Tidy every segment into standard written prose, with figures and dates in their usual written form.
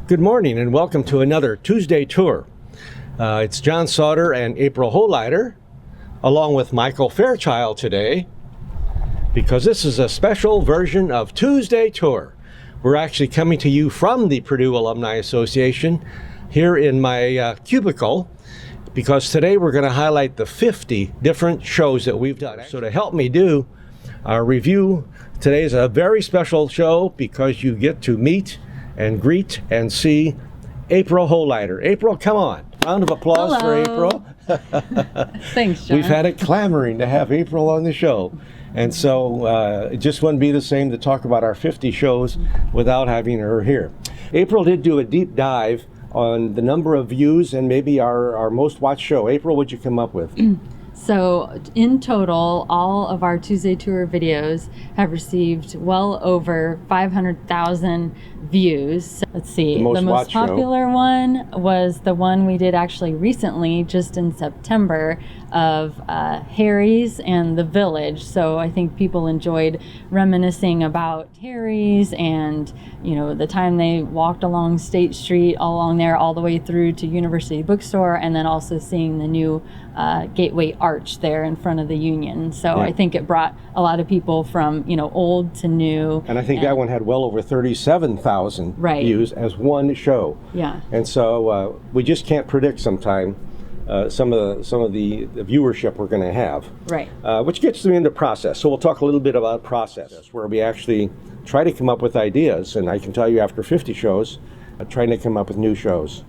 Good morning and welcome to another Tuesday tour. It's John Sauter and April Holeiter along with Michael Fairchild today because this is a special version of Tuesday Tour. We're actually coming to you from the Purdue Alumni Association here in my cubicle because today we're going to highlight the 50 different shows that we've done. So to help me do our review, today is a very special show because you get to meet and greet and see April Holeiter. April, come on. Round of applause for April. Thanks, John. We've had it clamoring to have April on the show. And so it just wouldn't be the same to talk about our 50 shows without having her here. April did do a deep dive on the number of views and maybe our most watched show. April, what'd you come up with? So in total, all of our Tuesday Tour videos have received well over 500,000 views. So let's see, the most popular one was the one we did actually recently, just in September, of Harry's and the Village. So I think people enjoyed reminiscing about Harry's and, you know, the time they walked along State Street, all along there, all the way through to University Bookstore, and then also seeing the new Gateway Arch there in front of the Union. So I think it brought a lot of people from, you know, old to new. And I think that one had well over 37,000 views as one show. Yeah. And so we just can't predict sometime some of the viewership we're going to have. Right. Which gets me into process. So we'll talk a little bit about process, where we actually try to come up with ideas. And I can tell you after 50 shows, trying to come up with new shows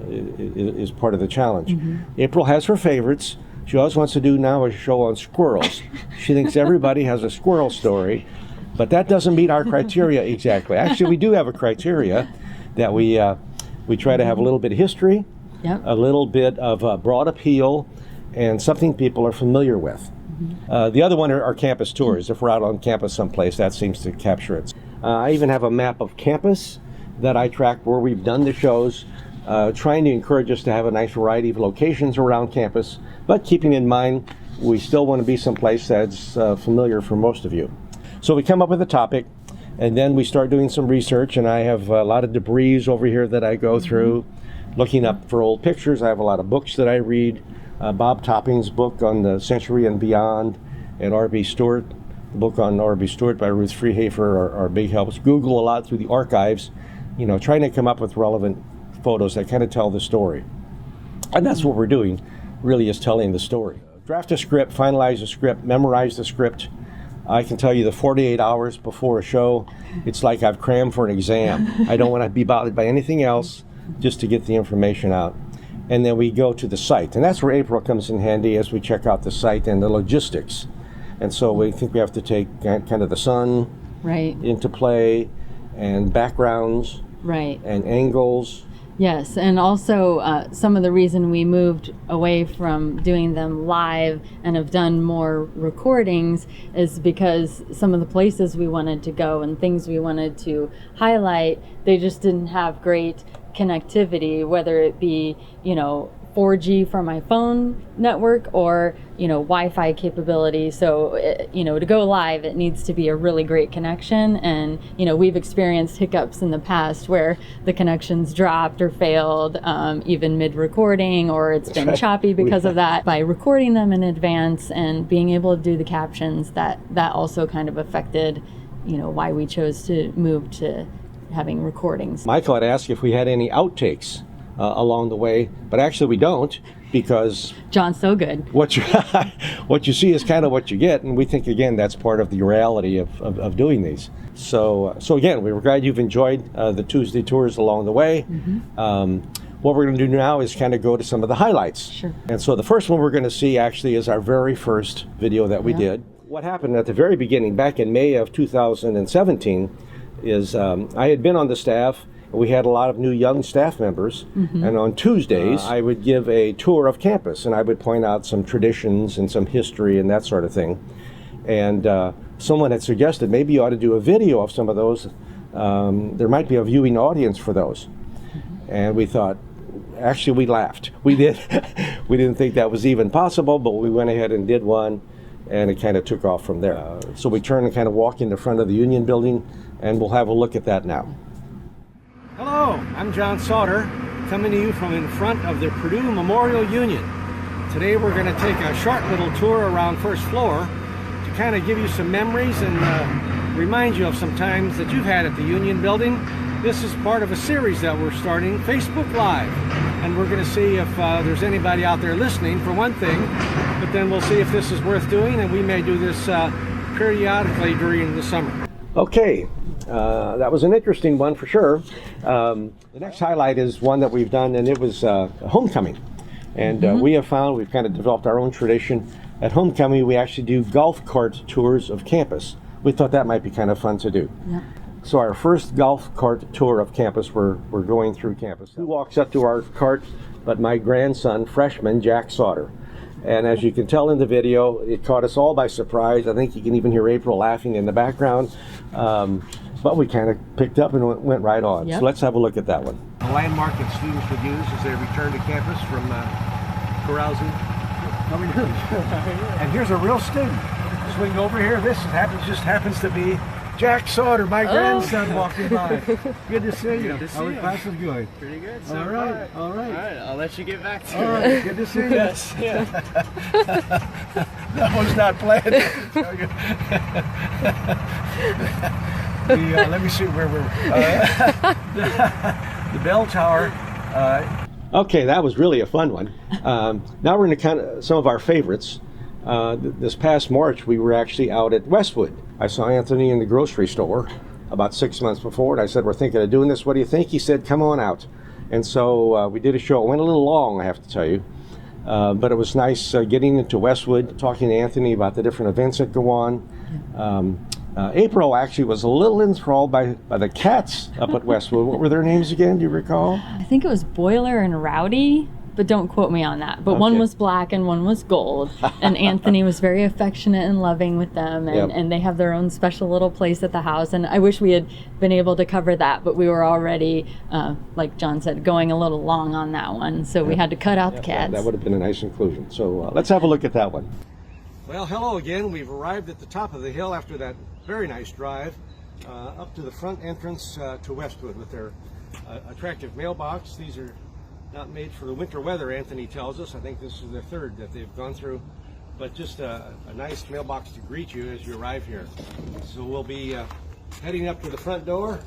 is part of the challenge. Mm-hmm. April has her favorites. She always wants to do now a show on squirrels. She thinks everybody has a squirrel story, but that doesn't meet our criteria exactly. Actually, we do have a criteria that we try to have a little bit of history, a little bit of broad appeal, and something people are familiar with. Mm-hmm. The other one are campus tours. If we're out on campus someplace, that seems to capture it. I even have a map of campus that I track where we've done the shows, trying to encourage us to have a nice variety of locations around campus, but keeping in mind we still want to be someplace that's familiar for most of you. So we come up with a topic, and then we start doing some research, and I have a lot of debris over here that I go through, looking up for old pictures. I have a lot of books that I read. Bob Topping's book on the Century and Beyond, and R.B. Stewart, the book on R.B. Stewart by Ruth Freehafer are big helps. Google a lot through the archives, you know, trying to come up with relevant photos that kind of tell the story. And that's what we're doing, really, is telling the story. Draft a script, finalize a script, memorize the script. I can tell you the 48 hours before a show, it's like I've crammed for an exam. I don't want to be bothered by anything else, just to get the information out. And then we go to the site. And that's where April comes in handy as we check out the site and the logistics. And so we think we have to take kind of the sun into play, and backgrounds, and angles. Yes, and also some of the reason we moved away from doing them live and have done more recordings is because some of the places we wanted to go and things we wanted to highlight, they just didn't have great connectivity, whether it be, you know, 4G from my phone network or, you know, Wi-Fi capability. So, you know, to go live, it needs to be a really great connection. And, you know, we've experienced hiccups in the past where the connections dropped or failed, even mid-recording, or it's been choppy because of that. By recording them in advance and being able to do the captions, that also kind of affected, you know, why we chose to move to having recordings. Michael had asked if we had any outtakes along the way, but actually we don't, because John's so good. What you see is kind of what you get, and we think, again, that's part of the reality of doing these. So again, we were glad you've enjoyed the Tuesday tours along the way. Mm-hmm. What we're going to do now is kind of go to some of the highlights. Sure. And so the first one we're going to see actually is our very first video that we did. What happened at the very beginning, back in May of 2017, is I had been on the staff. We had a lot of new young staff members, and on Tuesdays I would give a tour of campus, and I would point out some traditions and some history and that sort of thing. And someone had suggested maybe you ought to do a video of some of those. There might be a viewing audience for those. And we thought, actually we laughed. We didn't think that was even possible, but we went ahead and did one, and it kind of took off from there. So we turned and kind of walked in the front of the Union building, and we'll have a look at that now. Hello! Hello, I'm John Sauter, coming to you from in front of the Purdue Memorial Union. Today we're going to take a short little tour around first floor to kind of give you some memories and remind you of some times that you've had at the Union building. This is part of a series that we're starting, Facebook Live. And we're going to see if there's anybody out there listening, for one thing, but then we'll see if this is worth doing, and we may do this periodically during the summer. Okay, that was an interesting one for sure. The next highlight is one that we've done, and it was homecoming. And we have found we've kind of developed our own tradition. At homecoming, we actually do golf cart tours of campus. We thought that might be kind of fun to do. Yeah. So our first golf cart tour of campus, we're going through campus. Who walks up to our cart but my grandson, freshman Jack Sauter. And as you can tell in the video, it caught us all by surprise. I think you can even hear April laughing in the background. But we kind of picked up and went right on. Yep. So let's have a look at that one. A landmark that students would use as they return to campus from carousing. How we doing? And here's a real student. Swing over here. This just happens to be Jack Sauter, my grandson, walking by. Good to see you. Good to see How you. are classes going? Pretty good. All right. All right, I'll let you get back to it. All right, good to see you. Yes, yeah. That was not planned. Let me see where we're. The bell tower. Okay, that was really a fun one. Now we're into kind of some of our favorites. This past March, we were actually out at Westwood. I saw Anthony in the grocery store about 6 months before, and I said, we're thinking of doing this. What do you think? He said, come on out. And so we did a show. It went a little long, I have to tell you. But it was nice getting into Westwood, talking to Anthony about the different events that go on. April actually was a little enthralled by the cats up at Westwood. What were their names again? Do you recall? I think it was Boiler and Rowdy, but don't quote me on that. But one was black and one was gold. And Anthony was very affectionate and loving with them. And they have their own special little place at the house. And I wish we had been able to cover that, but we were already, like John said, going a little long on that one. So we had to cut out the cats. That would have been a nice inclusion. So let's have a look at that one. Well, hello again. We've arrived at the top of the hill after that very nice drive up to the front entrance to Westwood with their attractive mailbox. These are not made for the winter weather, Anthony tells us. I think this is their third that they've gone through, but just a nice mailbox to greet you as you arrive here. So we'll be heading up to the front door.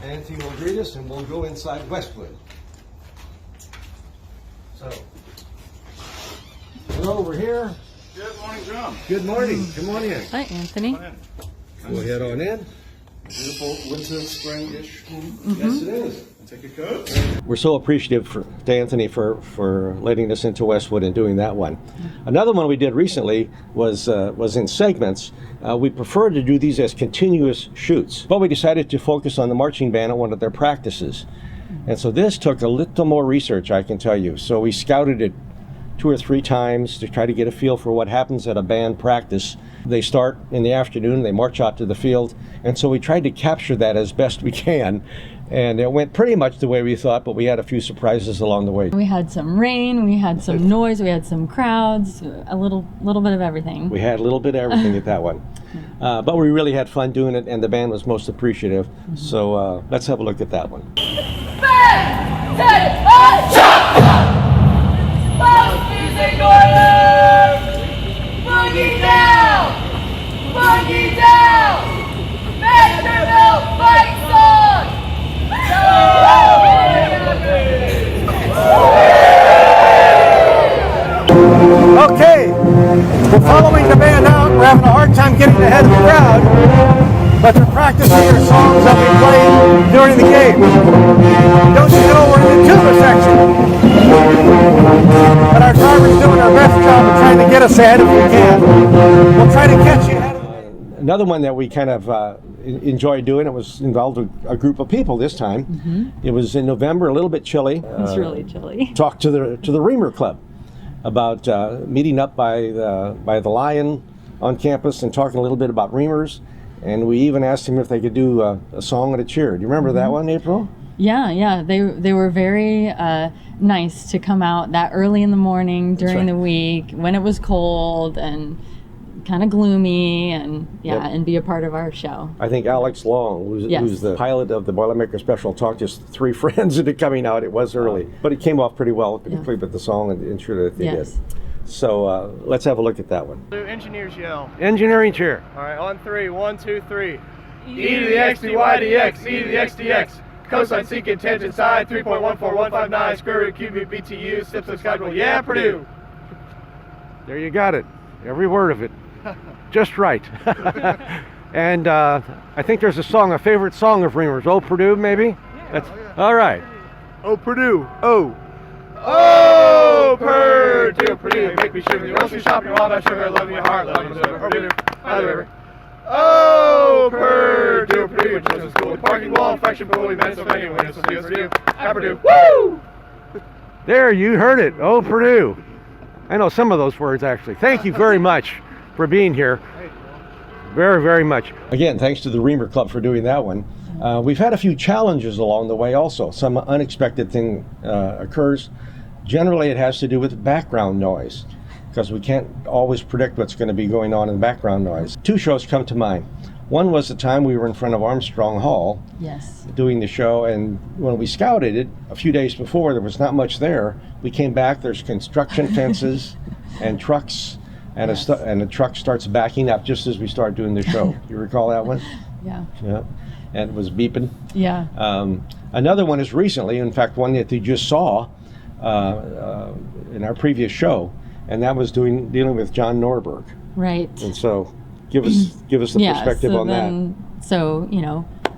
Anthony will greet us and we'll go inside Westwood. So, hello, we're here. Good morning, John. Good morning. Come on in. Hi, Anthony. Come on in. We'll head on in. Beautiful winter, spring-ish. Yes, it is. Take a coat. We're so appreciative to Anthony for letting us into Westwood and doing that one. Another one we did recently was in segments. We prefer to do these as continuous shoots, but we decided to focus on the marching band at one of their practices. And so this took a little more research, I can tell you. So we scouted it 2 or 3 times to try to get a feel for what happens at a band practice. They start in the afternoon, they march out to the field, and so we tried to capture that as best we can. And it went pretty much the way we thought, but we had a few surprises along the way. We had some rain, we had some noise, we had some crowds, a little bit of everything. We had a little bit of everything at that one. But we really had fun doing it, and the band was most appreciative. So let's have a look at that one. Boogie down! Boogie down! Masterville fight song! Okay, we're following the band out. We're having a hard time getting ahead of the crowd, but they're practicing their songs that we played during the game. Don't you know we're in the tuba section? But our driver's doing our best job of trying to get us ahead if we can. We'll try to catch you ahead of another one that we kind of enjoyed doing, it was involved a group of people this time. It was in November, a little bit chilly. It was really chilly. Talked to the Reamer Club about meeting up by the Lion on campus and talking a little bit about Reamers. And we even asked him if they could do a song and a cheer. Do you remember that one, April? Yeah. They were very nice to come out that early in the morning during the week when it was cold and kind of gloomy and Yep. and be a part of our show. I think Alex Long, Yes. who's the pilot of the Boilermaker Special, talked just 3 friends into coming out. It was early, but it came off pretty well, particularly with the song and the intro that they Yes. did. So let's have a look at that one. Do engineers yell. Engineering chair. All right, on 3. 1, 2, 3. E to the X, dy, dx, E to the X, dx. Cosine, secant, tangent, side, 3.14159, square root, cubic, BTU, steps of schedule. Yeah, Purdue. There you got it. Every word of it. Just right. And I think there's a favorite song of Reamer's. Oh, Purdue, maybe? Yeah. All right. Oh, Purdue. Oh. Oh, Purdue, Purdue, make me shiver. You roast me, shop, your all about sugar, love your heart, love you, Purdue, by the river. Oh, Purdue, Purdue, your children's school, parking wall, fraction pool, we met so many winners, so Purdue, at Purdue, woo! There, you heard it. Oh, Purdue. I know some of those words, actually. Thank you very much for being here. Very, very much. Again, thanks to the Reamer Club for doing that one. We've had a few challenges along the way also. Some unexpected thing occurs. Generally, it has to do with background noise, because we can't always predict what's going to be going on in background noise. 2 shows come to mind. One was the time we were in front of Armstrong Hall Yes. doing the show, and when we scouted it a few days before, there was not much there. We came back, there's construction fences and trucks, and a truck starts backing up just as we start doing the show. You recall that one? Yeah. Yeah. And it was beeping. Yeah. Another one is recently, in fact, one that you just saw in our previous show, and that was dealing with John Norberg. Right. And so, give us the perspective on that. So,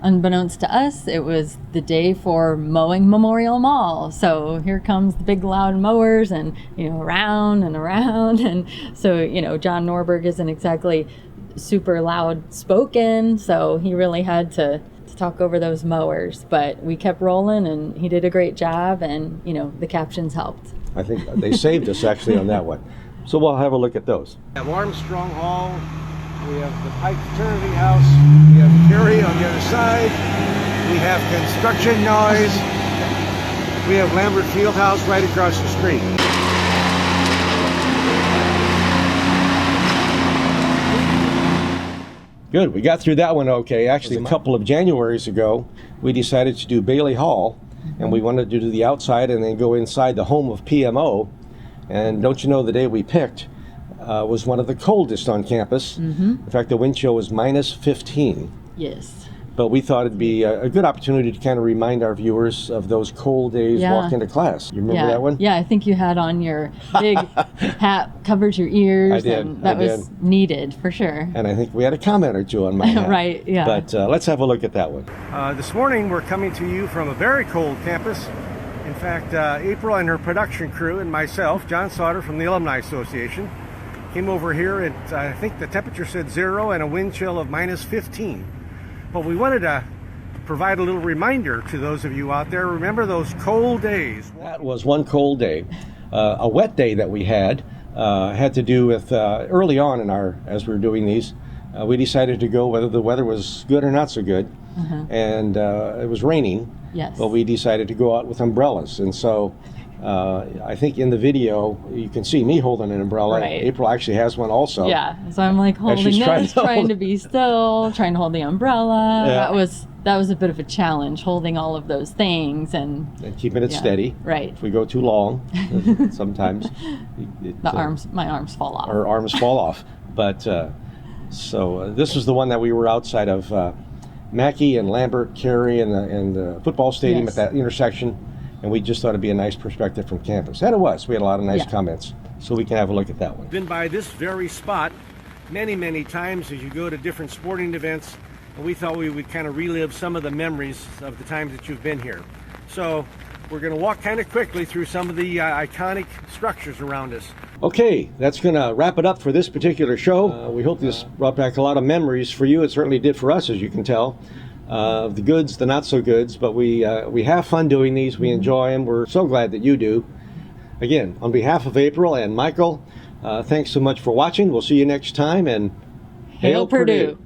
unbeknownst to us, it was the day for mowing Memorial Mall. So here comes the big loud mowers and, around and around. And so, John Norberg isn't exactly super loud spoken. So he really had to talk over those mowers. But we kept rolling and he did a great job, and, the captions helped. I think they saved us actually on that one. So we'll have a look at those. We have Armstrong Hall. We have the Pike Fraternity House. We have Kerry on the other side. We have construction noise. We have Lambert Fieldhouse right across the street. Good, we got through that one okay. Actually, a couple of Januaries ago, we decided to do Bailey Hall, and we wanted to do the outside and then go inside the home of PMO. And don't you know, the day we picked was one of the coldest on campus. In fact, the wind chill was -15. Yes. But we thought it'd be a good opportunity to kind of remind our viewers of those cold days walking to class. You remember that one? Yeah, I think you had on your big hat, covered your ears. I did, And that I was needed for sure. And I think we had a comment or two on my hat. Right, yeah. But let's have a look at that one. This morning we're coming to you from a very cold campus. In fact, April and her production crew and myself, John Sauter from the Alumni Association, came over here and I think the temperature said 0 and a wind chill of -15. But we wanted to provide a little reminder to those of you out there. Remember those cold days? That was one cold day. A wet day that we had to do with early on as we were doing these, we decided to go whether the weather was good or not so good. And it was raining. Yes. But we decided to go out with umbrellas. And so I think in the video you can see me holding an umbrella. Right. April actually has one also. Yeah, so I'm like holding she's this, trying trying to to be still, trying to hold the umbrella. Yeah. That was a bit of a challenge, holding all of those things and keeping it steady. Right. If we go too long, sometimes my arms fall off. our arms fall off. But so this was the one that we were outside of Mackey and Lambert, Carey, and the football stadium at that intersection. And we just thought it'd be a nice perspective from campus. And it was. We had a lot of nice comments. So we can have a look at that one. Been by this very spot many, many times as you go to different sporting events. And we thought we would kind of relive some of the memories of the times that you've been here. So we're going to walk kind of quickly through some of the iconic structures around us. Okay, that's going to wrap it up for this particular show. We hope this brought back a lot of memories for you. It certainly did for us, as you can tell. The goods, the not so goods, but we have fun doing these. We enjoy them. We're so glad that you do. Again, on behalf of April and Michael, thanks so much for watching. We'll see you next time, and Hail Purdue.